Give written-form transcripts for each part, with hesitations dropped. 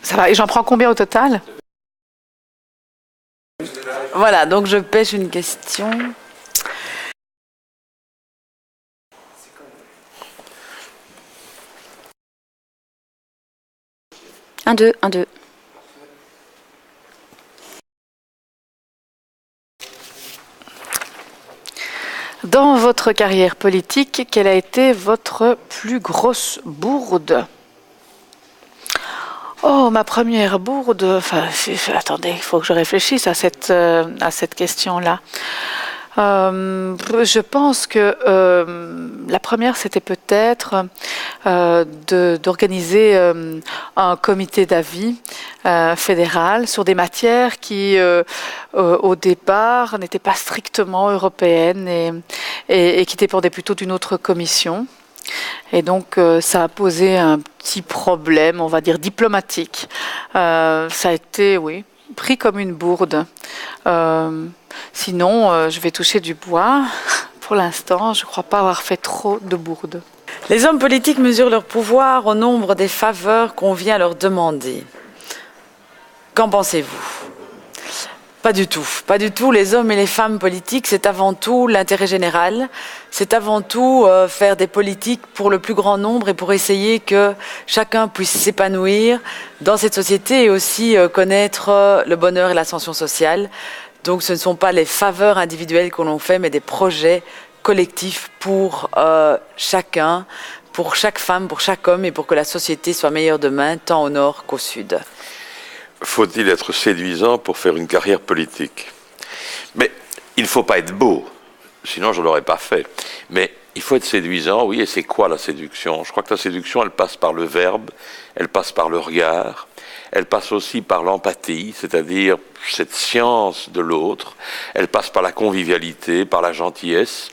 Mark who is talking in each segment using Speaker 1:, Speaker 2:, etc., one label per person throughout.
Speaker 1: Ça va, et j'en prends combien au total?
Speaker 2: Voilà, donc je pêche une question.
Speaker 3: Un, deux, un, deux.
Speaker 1: Dans votre carrière politique, quelle a été votre plus grosse bourde? Oh, ma première bourde. Enfin, attendez, il faut que je réfléchisse à cette question-là. Je pense que la première, c'était peut-être d'organiser un comité d'avis fédéral sur des matières qui, au départ, n'étaient pas strictement européennes et qui dépendaient plutôt d'une autre commission. Et donc, ça a posé un petit problème, on va dire, diplomatique. Ça a été, oui, pris comme une bourde. Sinon, je vais toucher du bois. Pour l'instant, je ne crois pas avoir fait trop de bourdes.
Speaker 2: Les hommes politiques mesurent leur pouvoir au nombre des faveurs qu'on vient leur demander. Qu'en pensez-vous? Pas du tout. Pas du tout. Les hommes et les femmes politiques, c'est avant tout l'intérêt général. C'est avant tout faire des politiques pour le plus grand nombre et pour essayer que chacun puisse s'épanouir dans cette société et aussi connaître le bonheur et l'ascension sociale. Donc ce ne sont pas les faveurs individuelles que l'on fait, mais des projets collectifs pour chacun, pour chaque femme, pour chaque homme et pour que la société soit meilleure demain, tant au nord qu'au sud.
Speaker 4: Faut-il être séduisant pour faire une carrière politique? Mais il ne faut pas être beau, sinon je ne l'aurais pas fait. Mais il faut être séduisant, oui, et c'est quoi la séduction? Je crois que la séduction, elle passe par le verbe, elle passe par le regard, elle passe aussi par l'empathie, c'est-à-dire cette science de l'autre, elle passe par la convivialité, par la gentillesse,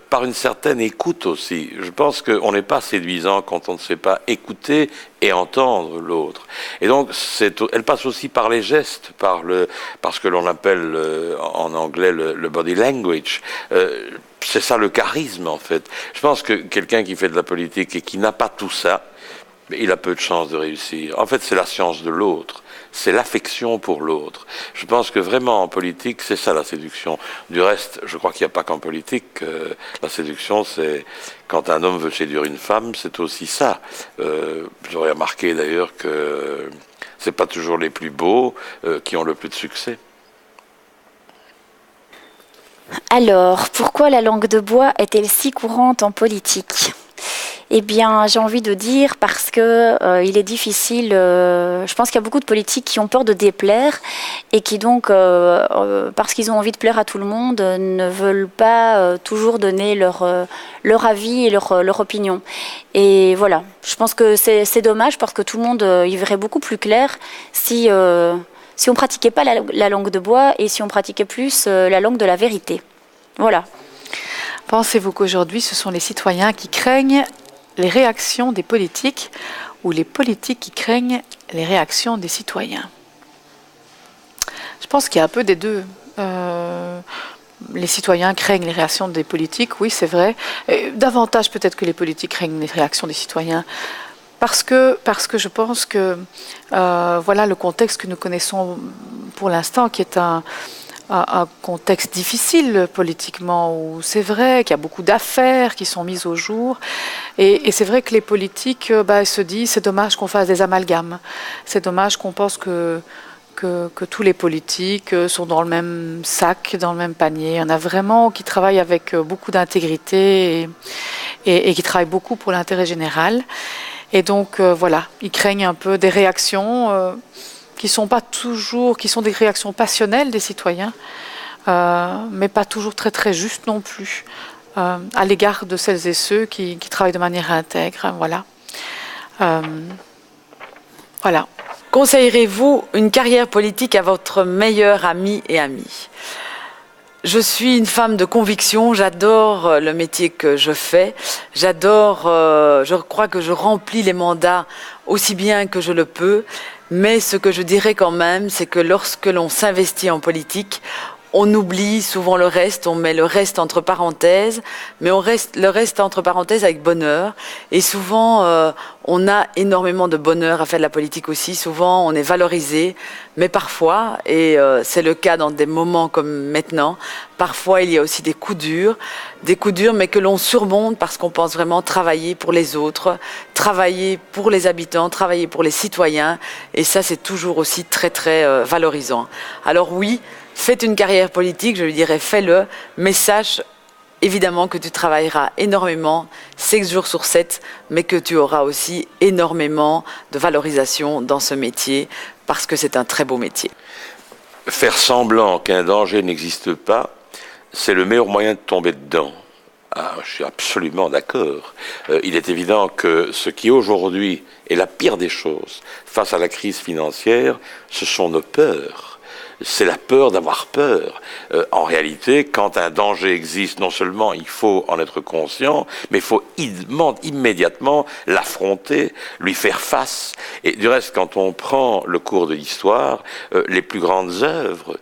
Speaker 4: par une certaine écoute aussi. Je pense qu'on n'est pas séduisant quand on ne sait pas écouter et entendre l'autre. Et donc, elle passe aussi par les gestes, par ce que l'on appelle en anglais le body language. C'est ça le charisme, en fait. Je pense que quelqu'un qui fait de la politique et qui n'a pas tout ça, il a peu de chances de réussir. En fait, c'est la science de l'autre. C'est l'affection pour l'autre. Je pense que vraiment en politique, c'est ça la séduction. Du reste, je crois qu'il n'y a pas qu'en politique. La séduction, c'est quand un homme veut séduire une femme, c'est aussi ça. J'aurais remarqué d'ailleurs que c'est pas toujours les plus beaux qui ont le plus de succès.
Speaker 3: Alors, pourquoi la langue de bois est-elle si courante en politique? Eh bien, j'ai envie de dire parce que il est difficile. Je pense qu'il y a beaucoup de politiques qui ont peur de déplaire et qui donc, parce qu'ils ont envie de plaire à tout le monde, ne veulent pas toujours donner leur avis et leur opinion. Et voilà, je pense que c'est dommage parce que tout le monde y verrait beaucoup plus clair si on pratiquait pas la langue de bois et si on pratiquait plus la langue de la vérité. Voilà.
Speaker 1: Pensez-vous qu'aujourd'hui, ce sont les citoyens qui craignent les réactions des politiques ou les politiques qui craignent les réactions des citoyens? Je pense qu'il y a un peu des deux. Les citoyens craignent les réactions des politiques, oui, c'est vrai. Et davantage peut-être que les politiques craignent les réactions des citoyens. Parce que je pense que voilà le contexte que nous connaissons pour l'instant, qui est un contexte difficile politiquement, où c'est vrai qu'il y a beaucoup d'affaires qui sont mises au jour. Et c'est vrai que les politiques se disent c'est dommage qu'on fasse des amalgames. C'est dommage qu'on pense que tous les politiques sont dans le même sac, dans le même panier. Il y en a vraiment qui travaillent avec beaucoup d'intégrité et qui travaillent beaucoup pour l'intérêt général. Et donc voilà, ils craignent un peu des réactions qui sont des réactions passionnelles des citoyens, mais pas toujours très très justes non plus, à l'égard de celles et ceux qui travaillent de manière intègre. Voilà. Voilà.
Speaker 2: Conseillerez-vous une carrière politique à votre meilleur ami et amie? Je suis une femme de conviction, j'adore le métier que je fais, je crois que je remplis les mandats aussi bien que je le peux, mais ce que je dirais quand même, c'est que lorsque l'on s'investit en politique, on oublie souvent le reste, on met le reste entre parenthèses, mais le reste entre parenthèses avec bonheur. Et souvent, on a énormément de bonheur à faire de la politique aussi. Souvent, on est valorisé, mais parfois, et c'est le cas dans des moments comme maintenant, parfois il y a aussi des coups durs, mais que l'on surmonte parce qu'on pense vraiment travailler pour les autres, travailler pour les habitants, travailler pour les citoyens. Et ça, c'est toujours aussi très, très valorisant. Alors oui, faites une carrière politique, je lui dirais fais-le, mais sache évidemment que tu travailleras énormément, 6 jours sur 7, mais que tu auras aussi énormément de valorisation dans ce métier, parce que c'est un très beau métier.
Speaker 4: Faire semblant qu'un danger n'existe pas, c'est le meilleur moyen de tomber dedans. Ah, je suis absolument d'accord. Il est évident que ce qui aujourd'hui est la pire des choses face à la crise financière, ce sont nos peurs. C'est la peur d'avoir peur. En réalité, quand un danger existe, non seulement il faut en être conscient, mais il faut immédiatement l'affronter, lui faire face. Et du reste, quand on prend le cours de l'histoire, les plus grandes œuvres,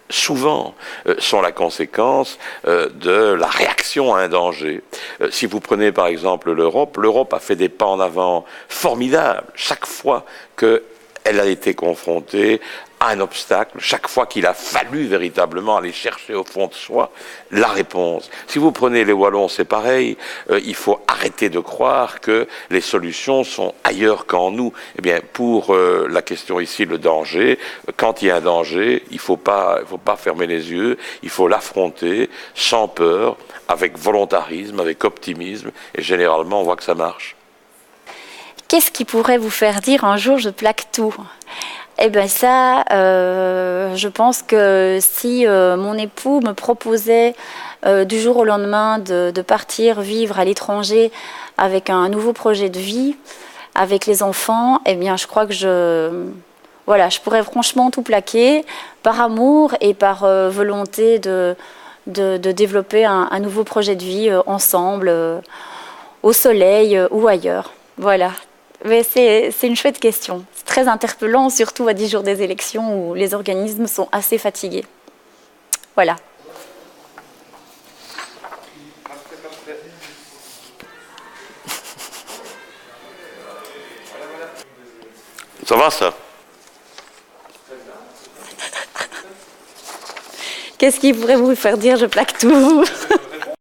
Speaker 4: souvent, sont la conséquence de la réaction à un danger. Si vous prenez par exemple l'Europe a fait des pas en avant formidables chaque fois qu'elle a été confrontée à un obstacle, chaque fois qu'il a fallu véritablement aller chercher au fond de soi la réponse. Si vous prenez les Wallons, c'est pareil, il faut arrêter de croire que les solutions sont ailleurs qu'en nous. Eh bien, pour la question ici, le danger, quand il y a un danger, il faut pas fermer les yeux, il faut l'affronter sans peur, avec volontarisme, avec optimisme, et généralement on voit que ça marche.
Speaker 3: Qu'est-ce qui pourrait vous faire dire un jour je plaque tout ? Eh bien ça, je pense que si mon époux me proposait du jour au lendemain de partir vivre à l'étranger avec un nouveau projet de vie, avec les enfants, eh bien je crois que je pourrais franchement tout plaquer par amour et par volonté de développer un nouveau projet de vie ensemble, au soleil ou ailleurs. Voilà. Mais c'est une chouette question. C'est très interpellant, surtout à 10 jours des élections où les organismes sont assez fatigués. Voilà.
Speaker 4: Ça va, ça?
Speaker 3: Qu'est-ce qui pourrait vous faire dire je plaque tout ?